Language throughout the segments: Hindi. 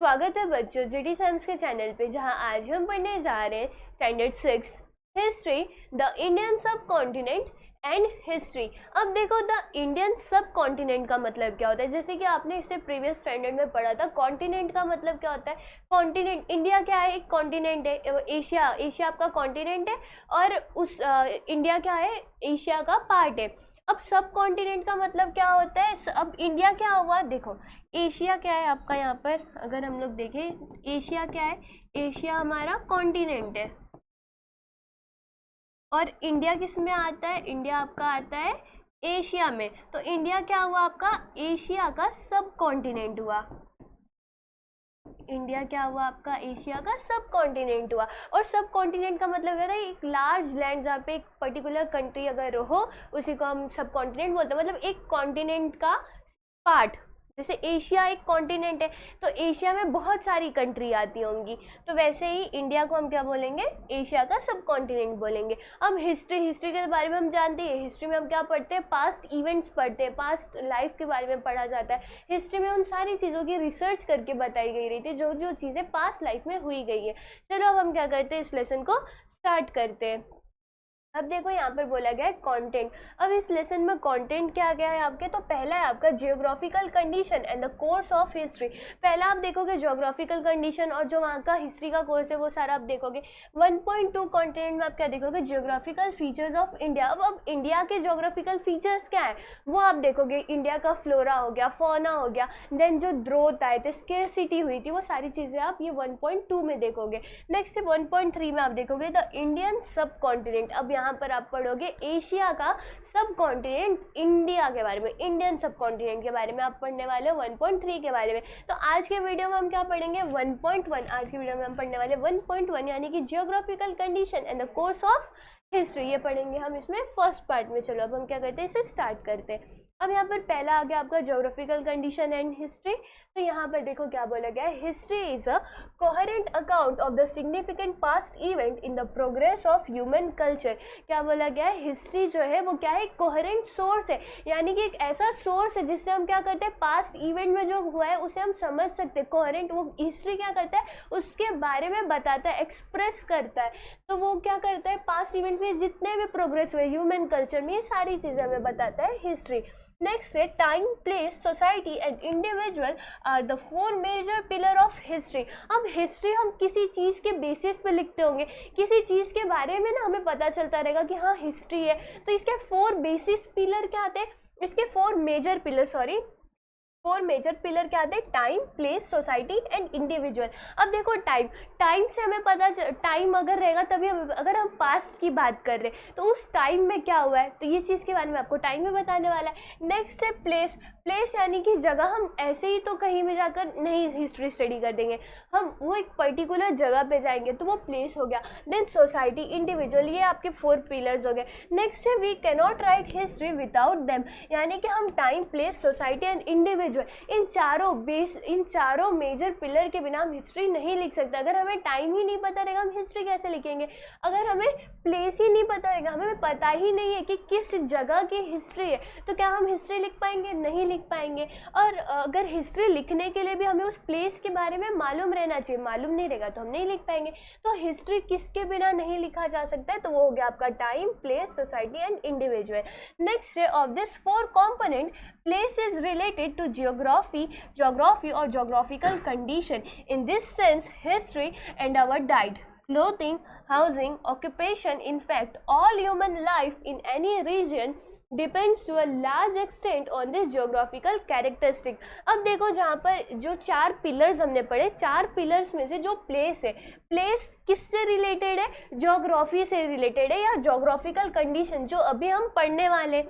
स्वागत है बच्चों जीटी साइंस के चैनल पे, जहां आज हम पढ़ने जा रहे हैं स्टैंडर्ड 6 हिस्ट्री द इंडियन सब कॉन्टिनेंट एंड हिस्ट्री। अब देखो, द इंडियन सब कॉन्टिनेंट का मतलब क्या होता है। जैसे कि आपने इससे प्रीवियस स्टैंडर्ड में पढ़ा था, कॉन्टिनेंट का मतलब क्या होता है। कॉन्टिनेंट, इंडिया क्या है, एक कॉन्टिनेंट है। एशिया आपका कॉन्टिनेंट है और उस इंडिया क्या है, एशिया का पार्ट है। अब सब कॉन्टिनेंट का मतलब क्या होता है। अब इंडिया क्या हुआ, देखो एशिया क्या है आपका, यहाँ पर अगर हम लोग देखें एशिया क्या है, एशिया हमारा कॉन्टिनेंट है और इंडिया किस में आता है, इंडिया आपका आता है एशिया में। तो इंडिया क्या हुआ आपका, एशिया का सब कॉन्टिनेंट हुआ। इंडिया क्या हुआ आपका, एशिया का सब कॉन्टिनेंट हुआ। और सब कॉन्टिनेंट का मतलब क्या था, एक लार्ज लैंड जहाँ पे एक पर्टिकुलर कंट्री अगर हो उसी को हम सब कॉन्टिनेंट बोलते हैं। मतलब एक कॉन्टिनेंट का पार्ट, जैसे एशिया एक कॉन्टिनेंट है तो एशिया में बहुत सारी कंट्री आती होंगी, तो वैसे ही इंडिया को हम क्या बोलेंगे, एशिया का सब कॉन्टिनेंट बोलेंगे। अब हिस्ट्री के बारे में हम जानते हैं। हिस्ट्री में हम क्या पढ़ते हैं, पास्ट इवेंट्स पढ़ते हैं, पास्ट लाइफ के बारे में पढ़ा जाता है। हिस्ट्री में उन सारी चीज़ों की रिसर्च करके बताई गई रही थी जो जो चीज़ें पास्ट लाइफ में हुई गई है। चलो अब हम क्या करते हैं, इस लेसन को स्टार्ट करते हैं। अब देखो यहाँ पर बोला गया है कंटेंट। अब इस लेसन में कंटेंट क्या गया है आपके, तो पहला है आपका geographical condition and the course of history. पहला आप देखोगे जियोग्राफिकल कंडीशन और जो वहाँ का हिस्ट्री का कोर्स है वो सारा आप देखोगे। 1.2 कंटेंट में आप क्या देखोगे, जियोग्राफिकल फीचर्स ऑफ इंडिया। अब इंडिया के जियोग्राफिकल फीचर्स क्या है वो आप देखोगे। इंडिया का फ्लोरा हो गया, फौना हो गया, देन जो ग्रोथ आए थे, स्केरसिटी हुई थी, वो सारी चीज़ें आप ये 1.2 में देखोगे। नेक्स्ट 1.3 में आप देखोगे द इंडियन सब कॉन्टिनेंट। अब यहाँ पर आप पढ़ोगे एशिया का सब कॉन्टिनेंट, इंडिया के बारे में, इंडियन सब कॉन्टिनेंट के बारे में आप पढ़ने वाले हो 1.3 के बारे में। तो आज के वीडियो में हम क्या पढ़ेंगे, 1.1। आज के वीडियो में हम पढ़ने वाले 1.1 यानी कि geographical condition and the course of history, ये पढ़ेंगे हम इसमें फर्स्ट पार्ट में। चलो अब हम क्या करते हैं, इसे स्टार्ट करते हैं। अब यहाँ पर पहला आ गया आपका जियोग्राफिकल कंडीशन एंड हिस्ट्री। तो यहाँ पर देखो क्या बोला गया है, history is a coherent account of the significant past event in the progress of human culture. क्या बोला गया है, हिस्ट्री जो है वो क्या है, कोहेरेंट सोर्स है, यानी कि एक ऐसा सोर्स है जिससे हम क्या करते हैं, पास्ट इवेंट में जो हुआ है उसे हम समझ सकते हैं। कोहेरेंट, वो हिस्ट्री क्या करता है, उसके बारे में बताता है, एक्सप्रेस करता है। तो वो क्या करता है, पास्ट इवेंट में जितने भी प्रोग्रेस हुए ह्यूमन कल्चर में, ये सारी चीज़ें हमें बताता है हिस्ट्री। नेक्स्ट है time, place, society and individual are the 4 major pillar of history. अब हिस्ट्री हम किसी चीज़ के बेसिस पे लिखते होंगे, किसी चीज़ के बारे में ना हमें पता चलता रहेगा कि हाँ हिस्ट्री है, तो इसके 4 बेसिस पिलर क्या आते हैं, इसके 4 मेजर पिलर, 4 मेजर पिलर क्या आते हैं, time, place, society and individual. अब देखो टाइम से हमें पता, टाइम अगर रहेगा तभी हम, अगर हम पास्ट की बात कर रहे हैं तो उस टाइम में क्या हुआ है, तो ये चीज़ के बारे में आपको टाइम में बताने वाला है। नेक्स्ट है प्लेस। प्लेस यानी कि जगह, हम ऐसे ही तो कहीं भी जाकर नहीं हिस्ट्री स्टडी कर देंगे, हम वो एक पर्टिकुलर जगह पे जाएंगे तो वो प्लेस हो गया। देन सोसाइटी, इंडिविजुअल, ये आपके 4 पिलर्स हो गए। नेक्स्ट है we cannot write history without them, यानी कि हम time, place, society and individual, इन चारों मेजर पिलर के बिना हम हिस्ट्री नहीं लिख सकते। अगर हमें टाइम ही नहीं पता रहेगा हम हिस्ट्री कैसे लिखेंगे, अगर हमें प्लेस ही नहीं पता रहेगा, हमें पता ही नहीं है कि किस जगह की हिस्ट्री है, तो क्या हम हिस्ट्री लिख पाएंगे, नहीं लिख पाएंगे। और अगर हिस्ट्री लिखने के लिए भी हमें उस प्लेस के बारे में मालूम रहना चाहिए, मालूम नहीं रहेगा तो हम नहीं लिख पाएंगे। तो हिस्ट्री किसके बिना नहीं लिखा जा सकता है, तो वो हो गया आपका time, place, society and individual. Next of this 4 component, place is related to geography or geographical condition. In this sense, history and our diet, clothing, housing, occupation, in fact, all human life in any region depends to a large extent on this geographical characteristic. अब देखो जहाँ पर जो 4 पिलर्स हमने पढ़े, 4 पिलर्स में से जो प्लेस है, प्लेस किससे रिलेटेड है, ज्योग्राफी से रिलेटेड है या ज्योग्राफिकल कंडीशन जो अभी हम पढ़ने वाले।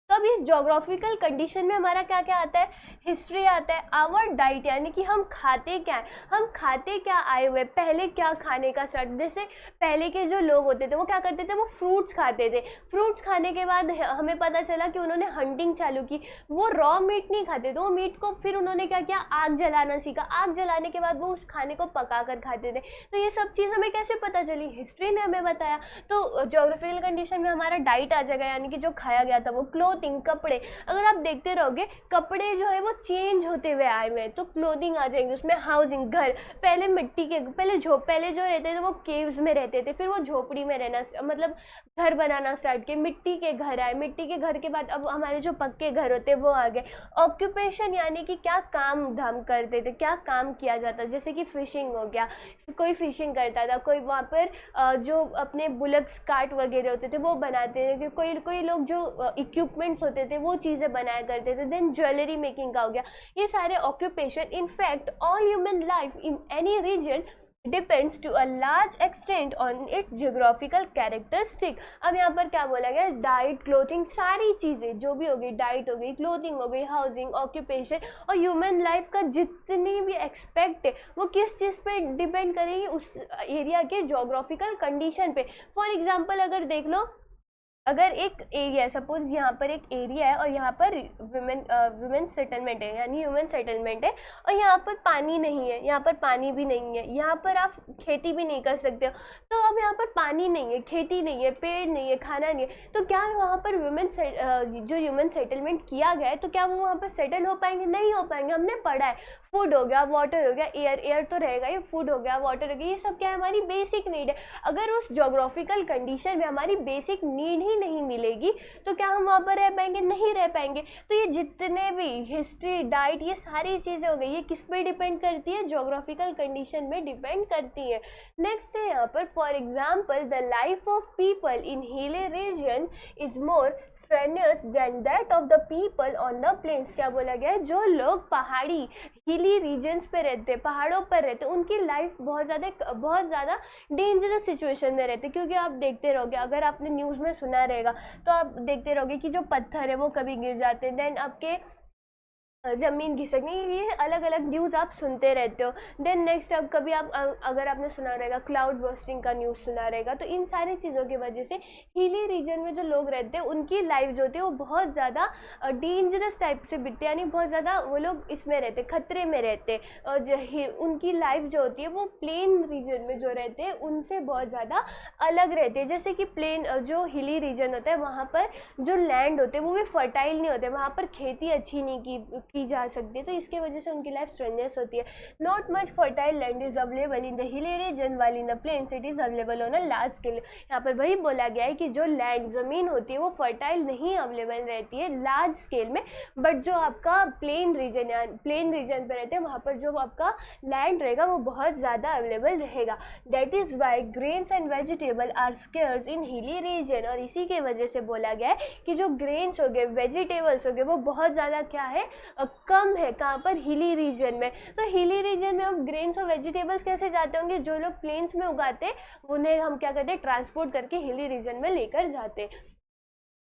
तो अब इस जोग्राफिकल कंडीशन में हमारा क्या क्या आता है, हिस्ट्री आता है। आवर डाइट यानी कि हम खाते क्या है, हम खाते क्या आए हुए, पहले क्या खाने का स्टार्ट, जैसे पहले के जो लोग होते थे वो क्या करते थे, वो फ्रूट्स खाते थे। फ्रूट्स खाने के बाद हमें पता चला कि उन्होंने हंटिंग चालू की, वो रॉ मीट नहीं खाते थे, वो मीट को फिर उन्होंने क्या किया, आग जलाना सीखा, आग जलाने के बाद वो उस खाने को पका कर खाते थे। तो ये सब चीज़ हमें कैसे पता चली, हिस्ट्री ने हमें बताया। तो जोग्राफिकल कंडीशन में हमारा डाइट आ जाएगा, यानी कि जो खाया गया था वो। क्लोथ क्लोथिंग, कपड़े, अगर आप देखते रहोगे कपड़े जो है वो चेंज होते हुए आए हुए हैं, तो क्लोथिंग आ जाएंगे, उसमें हाउसिंग, घर, पहले मिट्टी के, पहले जो रहते थे वो केव्स में रहते थे, फिर वो झोपड़ी में रहना मतलब घर बनाना स्टार्ट किए, मिट्टी के घर आए, मिट्टी के घर के बाद अब हमारे जो पक्के घर होते हैं वो आ गए। ऑक्यूपेशन यानी कि क्या काम धाम करते थे, क्या काम किया जाता, जैसे कि फिशिंग हो गया, कोई फिशिंग करता था, कोई वहाँ पर जो अपने बुलक्स कार्ट वगैरह होते थे वो बनाते थे, कोई लोग जो इक्विपमेंट्स होते थे वो चीज़ें बनाया करते थे। देन ज्वेलरी मेकिंग का हो गया, ये सारे occupation. In fact all human life in any region depends to a large extent on its geographical characteristic. अब यहाँ पर क्या बोला गया, डाइट, क्लोथिंग, सारी चीज़ें जो भी हो गई, डाइट हो गई, क्लोथिंग हो गई, हाउसिंग, ऑक्यूपेशन, और ह्यूमन लाइफ का जितनी भी एक्सपेक्ट है वो किस चीज़ पे डिपेंड करेगी, उस एरिया के जोग्राफिकल कंडीशन पे। फॉर एग्जाम्पल अगर देख लो, अगर एक एरिया है, सपोज यहाँ पर एक एरिया है और यहाँ पर वुमेन सेटलमेंट है, यानी ह्यूमन सेटलमेंट है, और यहाँ पर पानी नहीं है, यहाँ पर पानी भी नहीं है, यहाँ पर आप खेती भी नहीं कर सकते हो। तो अब यहाँ पर पानी नहीं है, खेती नहीं है, पेड़ नहीं है, खाना नहीं है, तो क्या वहाँ पर जो ह्यूमन सेटलमेंट किया गया है तो क्या वो वहाँ पर सेटल हो पाएंगे? नहीं हो पाएंगे। हमने पढ़ा है, फूड हो गया, वाटर हो गया, एयर तो रहेगा ही, फूड हो गया, वाटर हो गया, ये सब क्या है, हमारी बेसिक नीड है। अगर उस जोग्राफिकल कंडीशन में हमारी बेसिक नीड ही नहीं मिलेगी तो क्या हम वहाँ पर रह पाएंगे? नहीं रह पाएंगे। तो ये जितने भी हिस्ट्री, डाइट, ये सारी चीज़ें हो गई, ये किस पे डिपेंड करती है? जोग्राफिकल कंडीशन में डिपेंड करती है। नेक्स्ट है यहाँ पर, for example the life of people in hilly region is more strenuous than that of the people on the plains. क्या बोला गया है? जो लोग पहाड़ी हिली रीजन्स पे रहते, पहाड़ों पर रहते, उनकी लाइफ बहुत ज़्यादा डेंजरस सिचुएशन में रहते, क्योंकि आप देखते रहोगे, अगर आपने न्यूज़ में सुना रहेगा तो आप देखते रहोगे कि जो पत्थर है वो कभी गिर जाते हैं, देन आपके ज़मीन खिसकनी, ये अलग अलग न्यूज़ आप सुनते रहते हो। देन नेक्स्ट, अब कभी आप अगर आपने सुना रहेगा क्लाउड बर्स्टिंग का न्यूज़ सुना रहेगा, तो इन सारी चीज़ों की वजह से हिली रीजन में जो लोग रहते हैं उनकी लाइफ जो होती है वो बहुत ज़्यादा डेंजरस टाइप से बीतती है, यानी बहुत ज़्यादा वो लोग इसमें रहते, खतरे में रहते, और उनकी लाइफ जो होती है वो प्लेन रीजन में जो रहते हैं उनसे बहुत ज़्यादा अलग रहती है। जैसे कि प्लेन जो हिली रीजन होता है वहाँ पर जो लैंड होते हैं वो भी फर्टाइल नहीं होते, वहाँ पर खेती अच्छी नहीं की जा सकती है, तो इसके वजह से उनकी लाइफ स्ट्रेनियस होती है। Not much fertile land is available in the hilly region while in the plains it is available on a large scale. यहाँ पर वही बोला गया है कि जो लैंड, ज़मीन होती है वो फर्टाइल नहीं अवेलेबल रहती है लार्ज स्केल में, बट जो आपका प्लेन रीजन पे रहते हैं वहाँ पर जो आपका लैंड रहेगा वो बहुत ज़्यादा अवेलेबल रहेगा। That is why grains and vegetable are scarce in hilly region. और इसी के वजह से बोला गया है कि जो ग्रेन्स हो गए, वेजिटेबल्स हो गए, वो बहुत ज़्यादा क्या है, कम है। कहाँ पर? हिली रीजन में। तो हिली रीजन में अब ग्रेन्स और वेजिटेबल्स कैसे जाते होंगे? जो लोग प्लेन्स में उगाते उन्हें हम क्या करते हैं, ट्रांसपोर्ट करके हिली रीजन में लेकर जाते।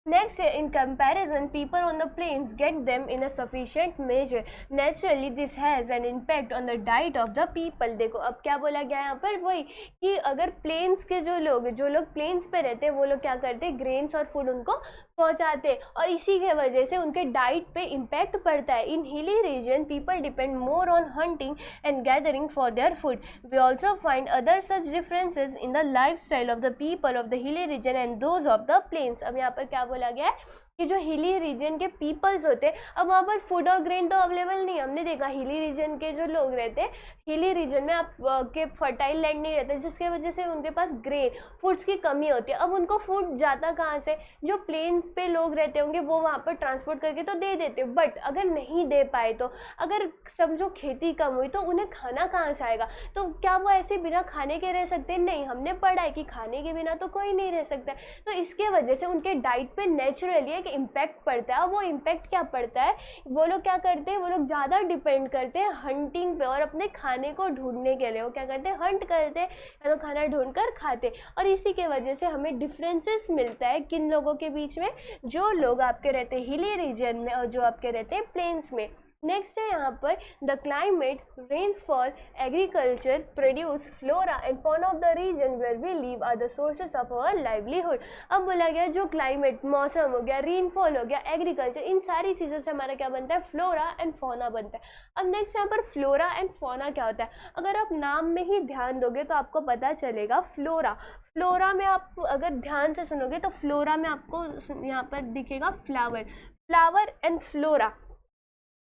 Next, in comparison, people on the plains get them in a sufficient measure. Naturally, this has an impact on the diet of the people. देखो अब क्या बोला गया यहाँ पर, वही कि अगर प्लेन्स के जो लोग प्लेन्स पे रहते हैं वो लोग क्या करते हैं, ग्रेन्स और फूड उनको पहुँचाते, और इसी के वजह से उनके डाइट पे इम्पैक्ट पड़ता है। In hilly region people depend more on hunting and gathering for their food. We also find other such differences in the life style of the people of the hilly region and those of the plains. अब यहाँ पर क्या बोला गया है कि जो हिली रीजन के पीपल्स होते हैं, अब वहाँ पर फूड और ग्रेन तो अवेलेबल नहीं। हमने देखा हिली रीजन के जो लोग रहते हैं, हिली रीजन में आप के फर्टाइल लैंड नहीं रहता, जिसके वजह से उनके पास ग्रेन, फूड्स की कमी होती है। अब उनको फूड जाता कहाँ से? जो प्लेन पे लोग रहते होंगे वो वहाँ पर ट्रांसपोर्ट करके तो दे देते, बट अगर नहीं दे पाए तो, अगर समझो खेती कम हुई तो उन्हें खाना कहाँ से आएगा? तो क्या वो ऐसे बिना खाने के रह सकते? नहीं, हमने पढ़ा है कि खाने के बिना तो कोई नहीं रह सकता। तो इसके वजह से उनके डाइट पे नेचुरली एक इम्पैक्ट पड़ता है। वो इम्पैक्ट क्या पड़ता है? वो लोग क्या करते हैं, वो लोग ज़्यादा डिपेंड करते हैं हंटिंग पे, और अपने खाने को ढूंढने के लिए वो क्या करते हैं, हंट करते हैं, या तो खाना ढूंढ कर खाते। और इसी के वजह से हमें डिफरेंसेस मिलता है किन लोगों के बीच में, जो लोग आपके रहते हैं हिली रीजन में और जो आपके रहते हैं प्लेन्स में। नेक्स्ट है यहाँ पर the climate, rainfall, agriculture, produce, flora and fauna of the region where we live are the sources of our livelihood. अब बोला गया जो क्लाइमेट, मौसम हो गया, रेनफॉल हो गया, एग्रीकल्चर, इन सारी चीज़ों से हमारा क्या बनता है, फ्लोरा एंड फौना बनता है। अब नेक्स्ट यहाँ पर फ्लोरा एंड फौना क्या होता है, अगर आप नाम में ही ध्यान दोगे तो आपको पता चलेगा। फ्लोरा, फ्लोरा में आप अगर ध्यान से सुनोगे तो फ्लोरा में आपको यहाँ पर दिखेगा फ्लावर, फ्लावर एंड फ्लोरा,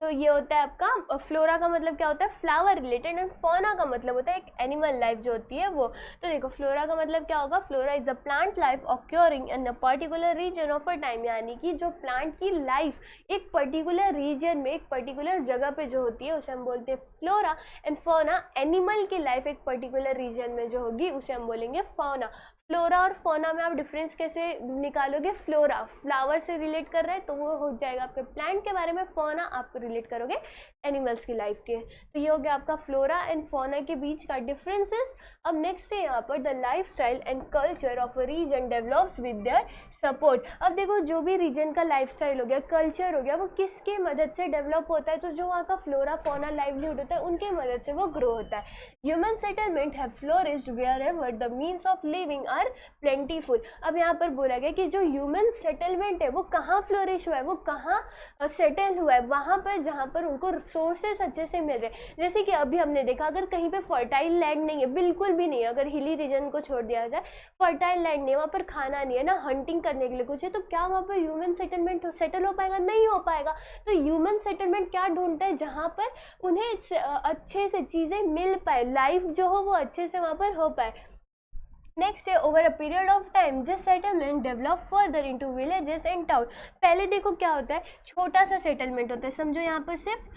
तो ये होता है आपका फ्लोरा का मतलब क्या होता है, फ्लावर रिलेटेड, एंड फौना का मतलब होता है एक एनिमल लाइफ जो होती है वो। तो देखो फ्लोरा का मतलब क्या होगा, flora is the plant life occurring in a particular region of a time, यानी कि जो प्लांट की लाइफ एक पर्टिकुलर रीजन में, एक पर्टिकुलर जगह पे जो होती है उसे हम बोलते हैं फ्लोरा। एंड फौना, एनिमल की लाइफ एक पर्टिकुलर रीजन में जो होगी उसे हम बोलेंगे फौना। फ्लोरा और फौना में आप डिफरेंस कैसे निकालोगे, फ्लोरा फ्लावर से रिलेट कर रहे हैं तो वो हो जाएगा आपके प्लांट के बारे में, फौना आप रिलेट करोगे एनिमल्स की लाइफ के। तो ये हो गया आपका फ्लोरा एंड फौना के बीच का डिफरेंसेस। अब नेक्स्ट है यहाँ पर the lifestyle and culture of a region develops with their support. अब देखो जो भी रीजन का लाइफस्टाइल हो गया, कल्चर हो गया, वो किसके मदद से डेवलप होता है, तो जो वहाँ का फ्लोरा फौना लाइवलीहुड होता है उनके मदद से वो ग्रो होता है। Human settlement have flourished wherever the means of living are plentiful. अब यहाँ पर बोला गया कि जो ह्यूमन सेटलमेंट है वो कहाँ फ्लोरिश हुआ है, वो कहाँ सेटल हुआ है, वहाँ पर जहाँ पर उनको सोर्सेस अच्छे से मिल रहे हैं। जैसे कि अभी हमने देखा अगर कहीं पे फर्टाइल लैंड नहीं है, बिल्कुल भी नहीं है, अगर हिली रीजन को छोड़ दिया जाए, फर्टाइल लैंड नहीं है, वहाँ पर खाना नहीं है ना, हंटिंग करने के लिए कुछ है, तो क्या वहाँ पर ह्यूमन सेटलमेंट सेटल हो पाएगा, नहीं हो पाएगा। तो ह्यूमन सेटलमेंट क्या ढूंढता है, जहाँ पर उन्हें अच्छे से चीज़ें मिल पाए, लाइफ जो हो वो अच्छे से वहाँ पर हो पाए। नेक्स्ट है over a period of time this settlement develop further into villages and town. पहले देखो क्या होता है, छोटा सा सेटलमेंट होता है, समझो यहाँ पर सिर्फ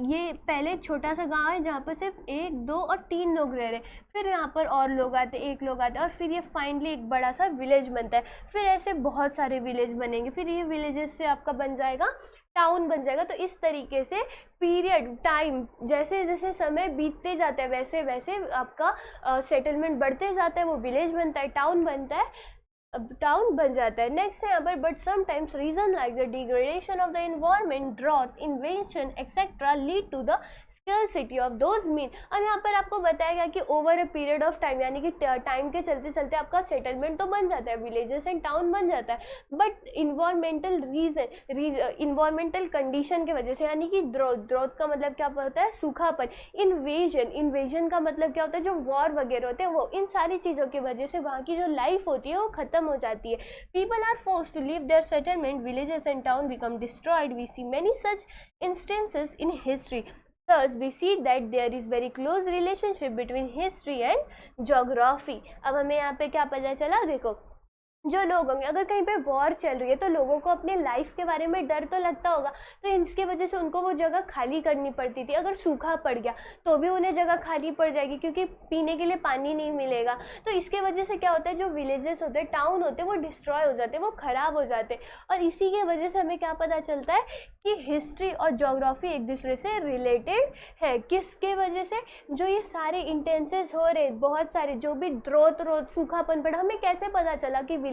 ये पहले छोटा सा गांव है जहाँ पर सिर्फ 1, 2 और 3 लोग रह रहे, फिर यहाँ पर और लोग आते, 1 लोग आते, और फिर ये फाइनली एक बड़ा सा विलेज बनता है, फिर ऐसे बहुत सारे विलेज बनेंगे, फिर ये विलेजेस से आपका बन जाएगा टाउन बन जाएगा। तो इस तरीके से पीरियड टाइम जैसे जैसे समय बीतते जाता है वैसे वैसे आपका सेटलमेंट बढ़ते जाता है, वो विलेज बनता है, टाउन बनता है, अब टाउन बन जाता है। नेक्स्ट है यहाँ पर but sometimes region like the degradation of the environment, drought, invention etcetera lead to the scarcity of those mean. अब यहाँ पर आपको बताया गया कि over a period of time, यानी कि टाइम के चलते चलते आपका सेटलमेंट तो बन जाता है, विलेजेस एंड टाउन बन जाता है, बट इन्वायरमेंटल इन्वायरमेंटल कंडीशन की वजह से, यानी कि ड्रॉथ का मतलब क्या होता है, सूखापन, इन्वेजन का मतलब क्या होता है, जो वॉर वगैरह होते हैं वो, इन सारी चीज़ों की वजह से वहाँ की जो लाइफ होती है वो खत्म हो जाती है। People are forced to leave their settlement, villages and town become destroyed. We see many such instances in history. Thus, we see that there is very close relationship between history and geography. अब हमें यहाँ पे क्या पता चला, देखो जो लोग होंगे, अगर कहीं पे वॉर चल रही है तो लोगों को अपने लाइफ के बारे में डर तो लगता होगा, तो इसके वजह से उनको वो जगह खाली करनी पड़ती थी। अगर सूखा पड़ गया तो भी उन्हें जगह खाली पड़ जाएगी क्योंकि पीने के लिए पानी नहीं मिलेगा। तो इसके वजह से क्या होता है, जो विलेजेस होते हैं, टाउन होते हैं, वो डिस्ट्रॉय हो जाते हैं, वो ख़राब हो जाते हैं। और इसी के वजह से हमें क्या पता चलता है कि हिस्ट्री और जोग्राफी एक दूसरे से रिलेटेड है। किसके वजह से, जो ये सारे इंटेंसेस हो रहे, बहुत सारे जो भी ड्रॉथ सूखापन पड़ा, हमें कैसे पता चला कि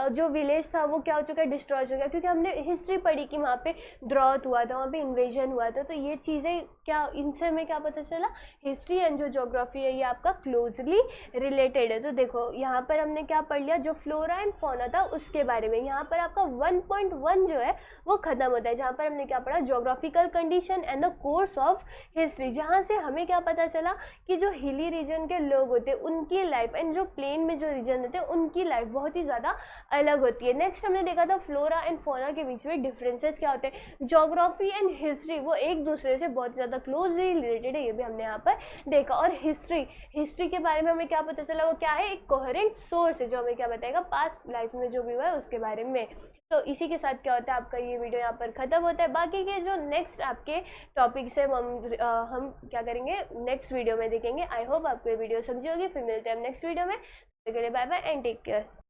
जो विलेज था वो क्या हो चुका है, डिस्ट्रॉय हो चुका है, क्योंकि हमने हिस्ट्री पढ़ी कि वहाँ पे ड्रॉथ हुआ था, वहाँ पे इन्वेजन हुआ था। तो ये चीज़ें क्या, इनसे हमें क्या पता चला, हिस्ट्री एंड जो जोग्राफी है ये आपका क्लोजली रिलेटेड है। तो देखो यहाँ पर हमने क्या पढ़ लिया, जो फ्लोरा एंड फौना था उसके बारे में। यहाँ पर आपका 1.1 जो है वो खत्म होता है, जहाँ पर हमने क्या पढ़ा, geographical condition and the course of history, जहाँ से हमें क्या पता चला कि जो हिली रीजन के लोग होते हैं उनकी लाइफ एंड जो प्लेन में जो रीजन होते हैं उनकी लाइफ बहुत ही ज़्यादा अलग होती है। नेक्स्ट हमने देखा था फ्लोरा एंड फौना के बीच में डिफरेंसेस क्या होते हैं। जोग्राफी एंड हिस्ट्री वो एक दूसरे से बहुत ज़्यादा क्लोजली रिलेटेड है, ये भी हमने यहाँ पर देखा। और हिस्ट्री के बारे में हमें क्या पता चला, वो क्या है, एक कोहेरेंट सोर्स है जो हमें क्या बताएगा, पास्ट लाइफ में जो भी हुआ है उसके बारे में। तो इसी के साथ क्या होता है, आपका ये वीडियो यहाँ पर ख़त्म होता है। बाकी के जो नेक्स्ट आपके टॉपिक्स है हम क्या करेंगे, नेक्स्ट वीडियो में देखेंगे। आई होप आपको ये वीडियो समझी होगी। फिर मिलते हैं हम नेक्स्ट वीडियो में, तो के लिए bye bye and take care.